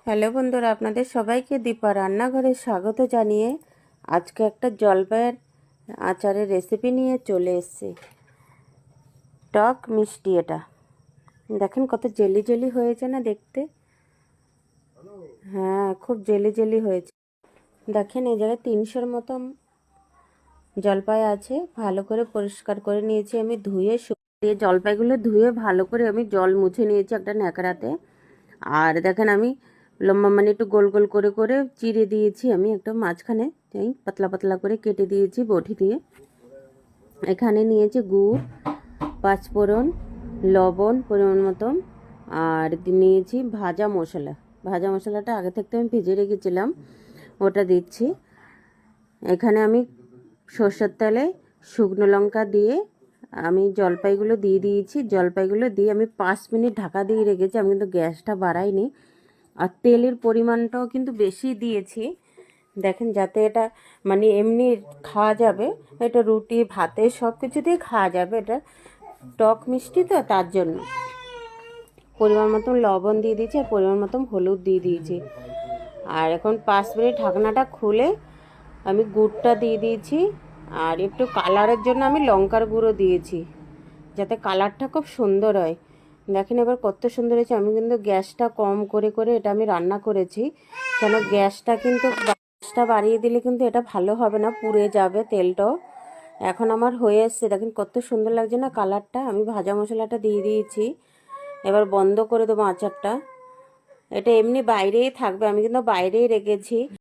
Hello বন্ধুরা, আপনাদের সবাইকে দীপা রান্নাঘরে স্বাগত জানিয়ে আজকে একটা জলপাইয়ের আচারের রেসিপি নিয়ে চলে এসেছি। টক মিষ্টি এটা দেখেন কত জেলি জেলি হয়েছে না দেখতে। হ্যাঁ, খুব জেলি জেলি হয়েছে। দেখেন এই জায়গায় 300-র মতো জলপাই আছে। ভালো করে পরিষ্কার করে নিয়েছি আমি, ধুয়ে শুকিয়ে জলপাইগুলো ধুয়ে ভালো করে আমি জল মুছে নিয়েছি একটা ন্যাকড়াতে। আর দেখেন আমি লম্বা মানে একটু গোল গোল করে করে চিড়ে দিয়েছি, আমি একটা মাঝখানে এই পাতলা পাতলা করে কেটে দিয়েছি বটি দিয়ে। এখানে নিয়েছি গুড়, পাঁচফোড়ন, লবণ পরিমাণ মতন, আর নিয়েছি ভাজা মশলা। ভাজা মশলাটা আগে থেকে আমি ভেজে রেখেছিলাম, ওটা দিচ্ছি। এখানে আমি সর্ষের তেলে শুকনো লঙ্কা দিয়ে আমি জলপাইগুলো দিয়ে দিয়েছি। জলপাইগুলো দিয়ে আমি 5 মিনিট ঢাকা দিয়ে রেখেছি। আমি কিন্তু গ্যাসটা বাড়াইনি, আর তেলের পরিমাণটাও কিন্তু বেশি দিয়েছি। দেখেন যাতে এটা মানে এমনি খাওয়া যাবে, এটা রুটি ভাতে সব কিছুতেই খাওয়া যাবে। এটা টক মিষ্টি তো, তার জন্য পরিমাণ মতন লবণ দিয়ে দিয়েছি আর পরিমাণ মতন হলুদ দিয়ে দিয়েছি। আর এখন 5 মিনিট ঢাকনাটা খুলে আমি গুড়টা দিয়ে দিয়েছি, আর একটু কালারের জন্য আমি লঙ্কার গুঁড়ো দিয়েছি যাতে কালারটা খুব সুন্দর হয়। দেখেন এবার কত সুন্দর হয়েছে। আমি কিন্তু গ্যাসটা কম করে করে এটা আমি রান্না করেছি, কেন গ্যাসটা বাড়িয়ে দিলে কিন্তু এটা ভালো হবে না, পুড়ে যাবে তেলটাও। এখন আমার হয়ে এসছে, দেখেন কত সুন্দর লাগছে না কালারটা। আমি ভাজা মশলাটা দিয়ে দিয়েছি, এবার বন্ধ করে দেবো আচারটা। এটা এমনি বাইরেই থাকবে, আমি কিন্তু বাইরেই রেখেছি।